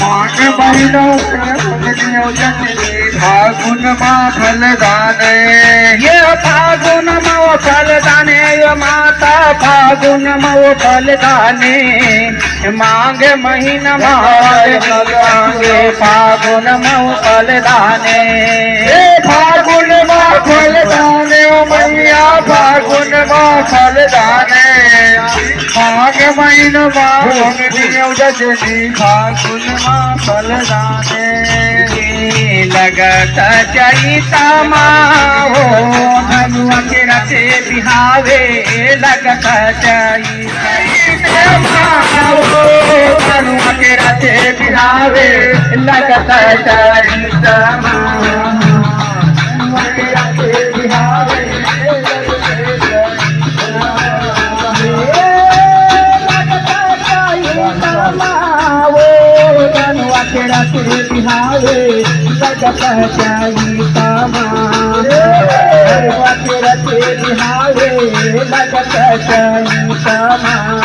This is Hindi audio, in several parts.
मांगे महीनों के फगनियों जचनी फागुन माँ फलदाने। ये फागुन मो फलदाने ये माता फागुन मो फलदाने। मांगे महीना मांगे फागुन मो फलदाने। फागुन माँ फलदाने मैया फागुन माँ फलदाने। माघ महीन माँ फगनियों जचनी फागुन माँ फलदाने। लगत चैता माँ हो धनुआ के रथे बिहावे। लगत चैता माँ हो धनुआ के रथे बिहावे। लगत चैता माँ धनुआ के रथे बिहावे। रखे बिहावे लगत चैता माँ। के रखे बिहावे लगत चैता माँ।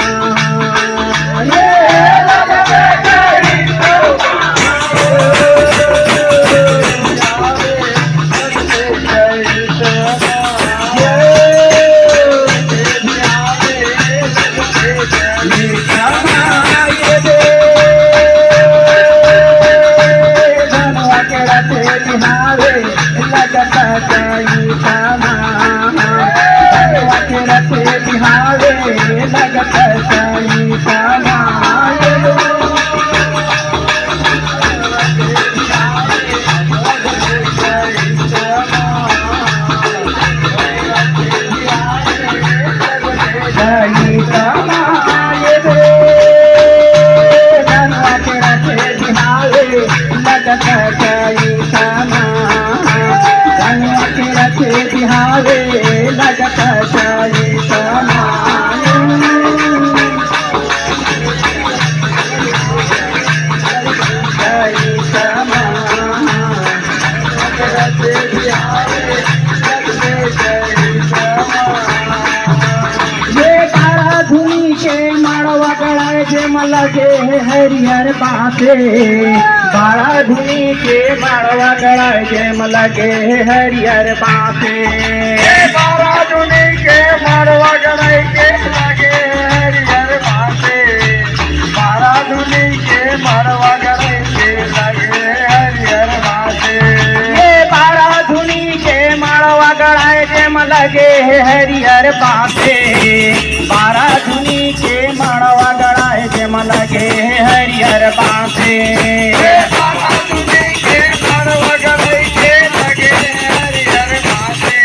लगे हरिहर बासे बाड़ा धुनी के मारवा गड़ाए जेम लगे हरिहर बासे। बारा धुनी के मारवा गड़ाए के लगे हरिहर बासे। बारा धुनी के मारवा गड़ाए के लगे हरिहर बासे। ये बाड़ा धुनी के मारवा गड़ाए जेम लगे हरिहर बासे। बारा धुनी के मारवा गड़ाए जेम लगे हरिहर बासे। बारा धुनी के मारवा गड़ाए के लगे हरिहर बासे।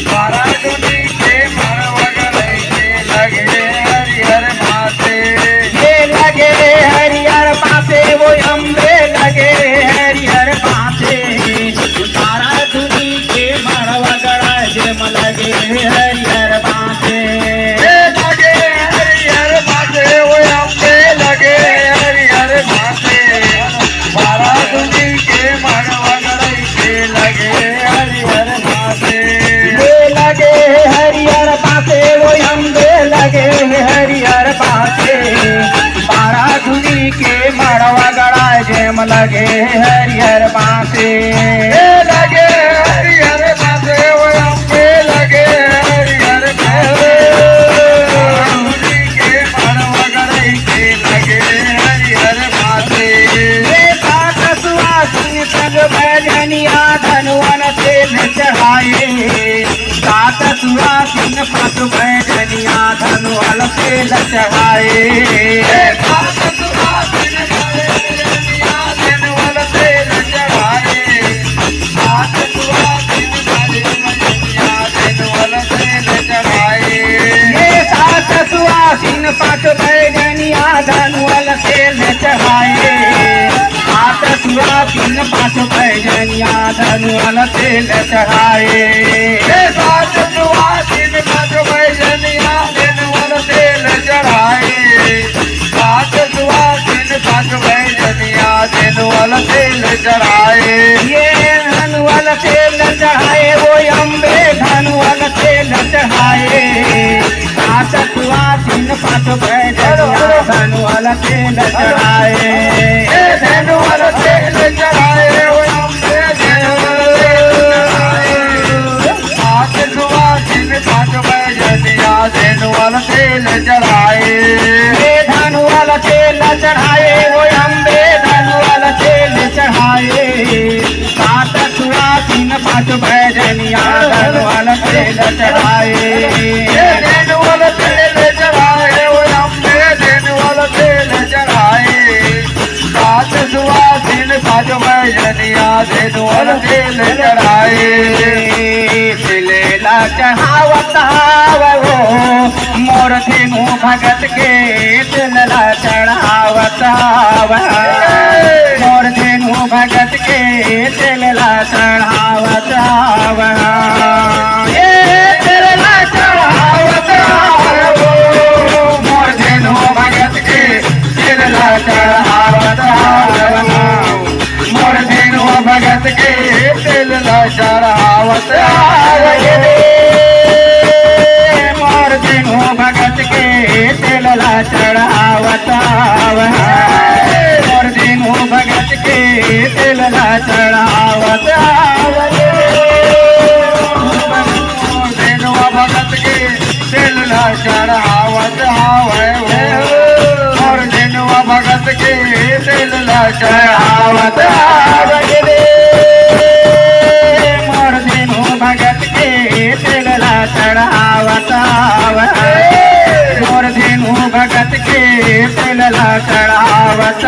बारा धुनी के मारवा गड़ाए के लगे हरिहर बासे। ये लगे हरिहर बासे वो अम्बे लगे हरिहर बासे। बारा धुनी के मारवा गड़ाए जेम लगे हरिहर बासे। हरिहर बासे बारा धुनी के मारवा गड़ाए जेम लगे हरिहर बासे। लगे हरिहर बासे वो अम्बे लगे हरिहर बासे। धुनी के मारवा गड़ाए के लगे हरिहर बासे। सात सुहासिन संग भजनिया धनुवन से चढ़ाए। सात सुहासिन पाँच भजनिया धनुवन से चढ़ाए। सात सुहासिन भजनिया धनुवन से चढ़ाए। सात सुहासिन भजनिया धनुवन से चढ़ाए। ये सात सुहासिन पाँच भजनिया धनुवन से चढ़ाए। सात सुहासिन पाँच भजनिया धनुवन से चढ़ाए। सात सुहासिन पाँच भजनिया धनुवन से चढ़ाए। सात सुहासिन पाँच भजनिया धनुवन से चढ़ाए। ये धनुवन से चढ़ाए वो अम्बे धनुवन से चढ़ाए। सात सुहासिन पाँच भजनिया धनुवन तेल चढ़ाए धेनु वाला तेल चढ़ाए वो अम्बे धेनु वाला तेल चढ़ाए हाथ सुवासिन पांच बैजनिया धेनु वाला तेल चढ़ाए धनु वाला तेल चढ़ाए वो अम्बे धनु वाला तेल चढ़ाए सात सुहासिन पांच बैजनिया धनु वाला तेल चढ़ाए धेनु वाला तेल चढ़ाए वो अम्बे धेनु वाला तेल चढ़ाए सात सुवासिन पांच बैजनिया धेनु वाला तेल चढ़ाए तिलेला चढ़ावत वो मोर धेनु भगत के तिलला चढ़ावत मोर धेनु भगत के तिलला चढ़ावत तिलला चढ़ावत मोर धेनु भगत के तिलला चढ़ावत मोर धेनु भगत के तिल चढ़ावत मोर धेनु भगत के तिलला चढ़ावत मोर धेनु भगत के तिलला चढ़ावत धेनु भगत के तिल चढ़ावत मोर धेनु भगत के तिल चढ़ावत मोर धेनु भगत के तिलला चढ़ावत मोर धेनु भगत के तिलला चढ़ावत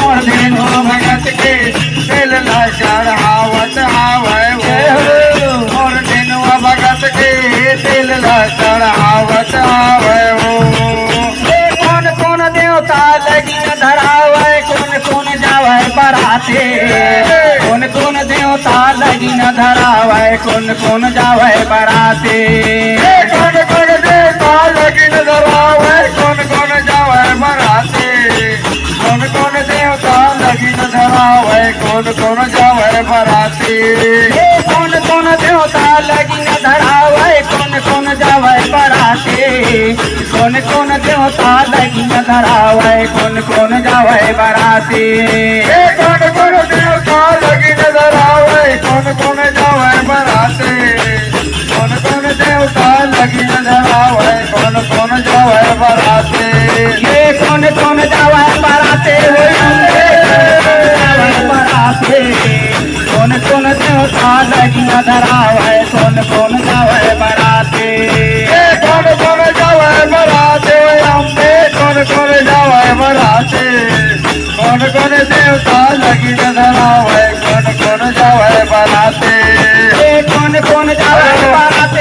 मोर धेनु भगत के तिल चढ़ावत मोर धेनु भगत के तिल चढ़ावत कौन कौन देवता लगी न धरावे कौन कौन जावे बराते कौन कौन देवता लगी न धरावे कौन कौन जावे बराते कौन कौन देवता लगी धरावे कौन कौन जावे बराते कौन कौन देवता लगी धरावे कौन कौन जावे बराते कौन कौन देवता लगी न धरावे कौन कौन जावे बराते कौन कौन देवता लगी न धरावे कौन कौन जावे बराते कौन कौन देवता लगी धरावे कौन कौन जावे बराते कौन कौन देवता लगी धरावे कौन कौन जावे बराते ये कौन कौन जावे बराते जावे बराते कौन कौन देवता लगी न धरावे कौन कौन जावे बराते कौन कौन जावे बराते अम्बे कौन कौन जावे बराते कौन कौन देवता लगी धरावे कौन कौन जावे बराते कौन कौन जावे बराते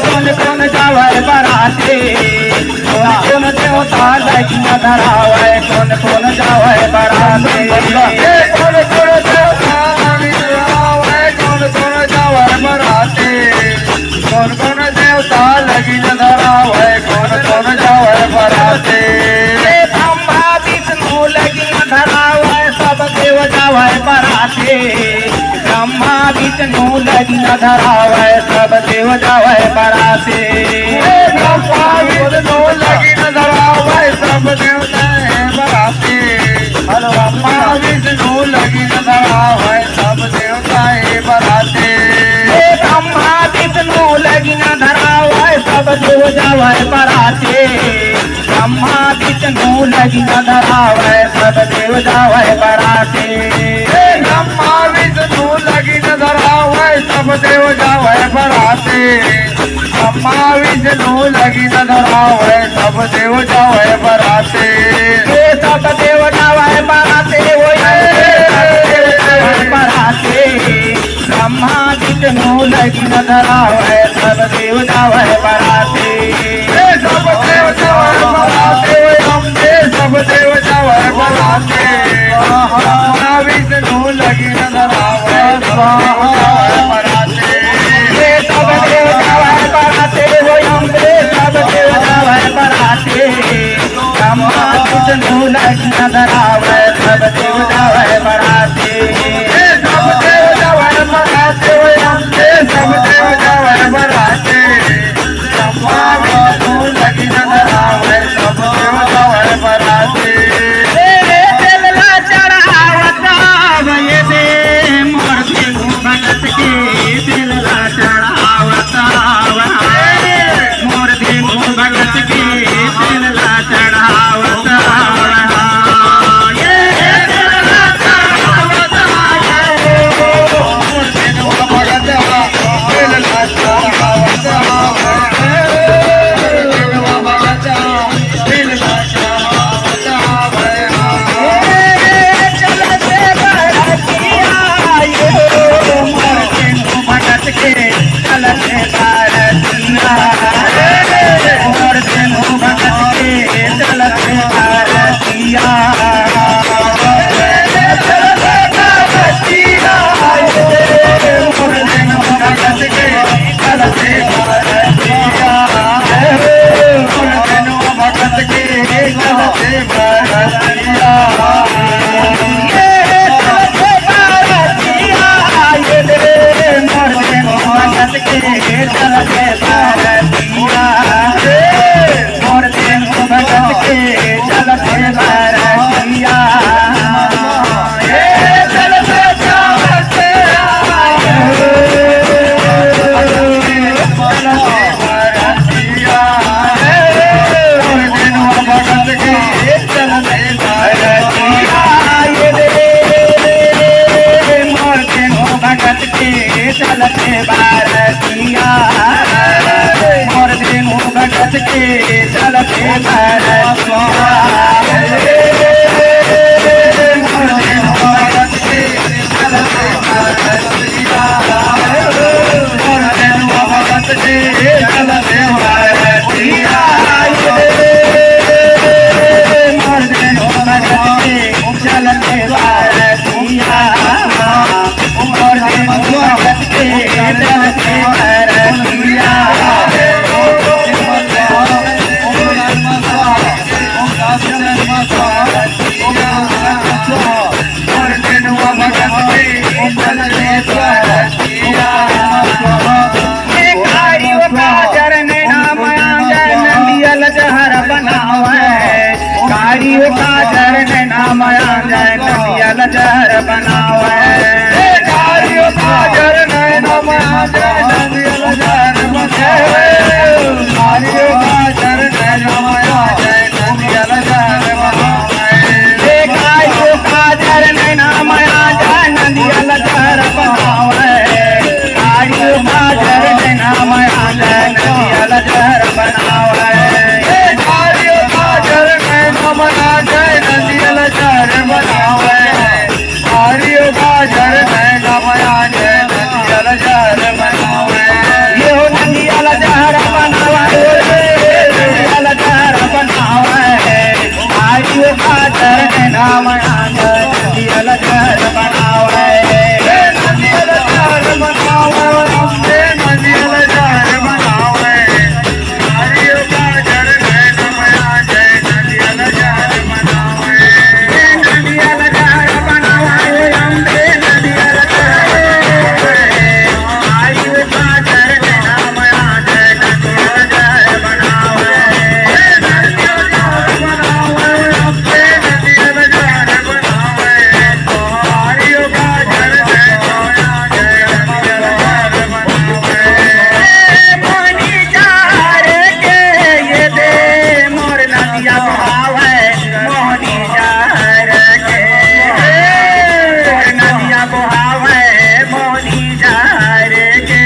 कौन कौन जावे बराते कौन कौन देवता लगी न धरावे कौन कौन जावे बराते कौन कौन देवता लगी धरावे कौन कौन जावे बराते कौन कौन देवता लगी धरावे कौन कौन जावे बराते ब्रह्मा विष्णु लगी न धरावे सब देव जावे बराते ब्रह्मा विष्णु लगी न धरावे सब देव जावे बराते ब्रह्मा विष्णु लगी धरावे सब देवता बराते ब्रह्मा विष्णु लगी धरावे सब देवता बराते ब्रह्मा विष्णु लगी न धरावे सब देव जावे बराते ब्रह्मा विष्णु लगी न धरावे सब देव जावे बराते ब्रह्मा विष्णु लगी धरावे सब देव जावे बराते ब्रह्मा विष्णु लगी धरावे सब देव जावे बराते सब देव जावे बराते बराते ब्रह्मा विष्णु लगी न धरावे सब देव जावे बराते सब देव जावे बराते अम्बे सब देव जावे बराते ब्रह्मा विष्णु लगी धरावे सब बराते सब देव जावे बराते अम्बे सब देव जावे बराते ब्रह्मा विष्णु लगी न धरावे सब देव जावे बराते सब देव जावे बराते अम्बे सब देव जावे बराते ब्रह्मा विष्णु लगी चलते भरतिया जहर बनावे कारियो काजर नैना माया जय नंदियल जहर बनावे कारियो काजर नैना माया जय नंदियल जहर बनावे कारियो काजर नैना माया जय नंदियल जहर बनावे कारियो काजर नैना माया जय नंदियल जहर बनावे कारियो काजर नैना माया जय नंदियल जहर बनावे कारियो काजर नैना माया जय नंदियल जहर बनावे यो नंदियल जहर बनावे नंदियल जहर बनावे कारियो काजर नैना माया जय नंदियल जहर बनावे नंदियल जहर बनावे नंदियल जहर बनावे कारियो काजर नैना माया जय नंदियल जहर बनावे नंदियल जहर बनावे नंदियल जहर कारियो काजर नैना माया जय नंदियल जहर बनावे नंदियल जहर बनावे नंदियल जहर बनावे कारियो काजर नैना माया जय नंदियल जहर बनावे मोनी जार के ये दे मोर नदिया बहावे मोनी जार के मोर नदिया बहावे मोनी जार के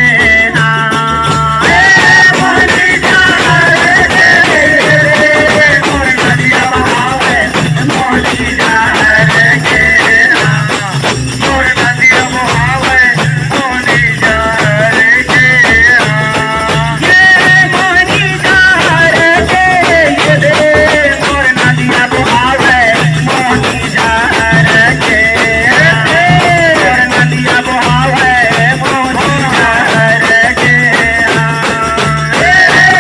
मोनी जार के मोर नदिया बहावे मोनी जार के मोर नदिया बहावे मोनी जार के ये मोनी जार के ये दे मोर नदिया बहावे मोनी जार के मोर नदिया बहावे मोनी जार के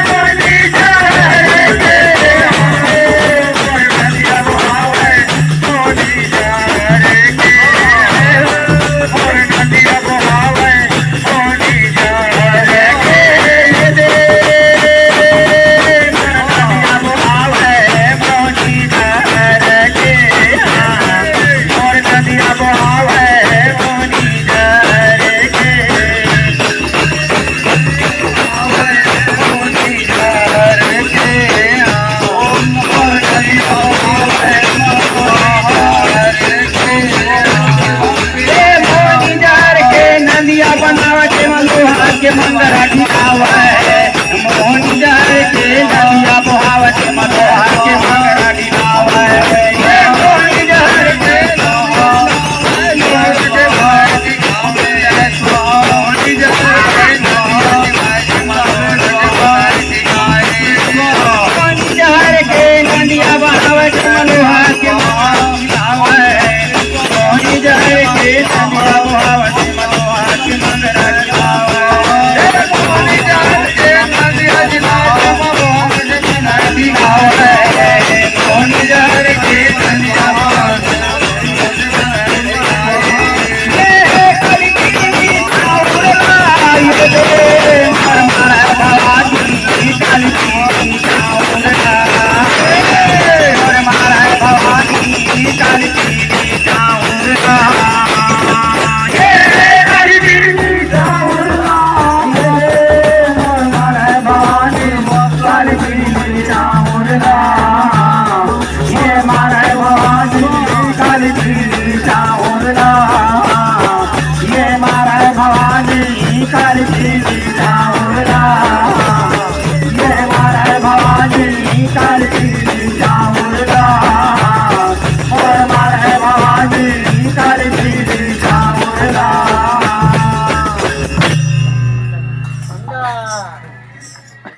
मोनी जार के मोर नदिया बहावे मोनी जार के मोर नदिया बहावे मोनी जार के ये दे मोर नदिया बहावे मोनी जार के मोर नदिया बहावे मोनी जार के मोनी जार के मोर नदिया बहावे मोनी जार के नदिया बनावे के मलोहा के मंगरा ढिकावे मोनी जार के नदिया बहावे के मलोहा के मंगरा ढिकावे मोनी जार के मोनी जार के नदिया बहावे के मलोहा के मोनी जार के नदिया बहावे के मलोहा के मंगरा ढिकावे मोनी जार के नदिया बहावे के मलोहा के मंगरा ढिकावे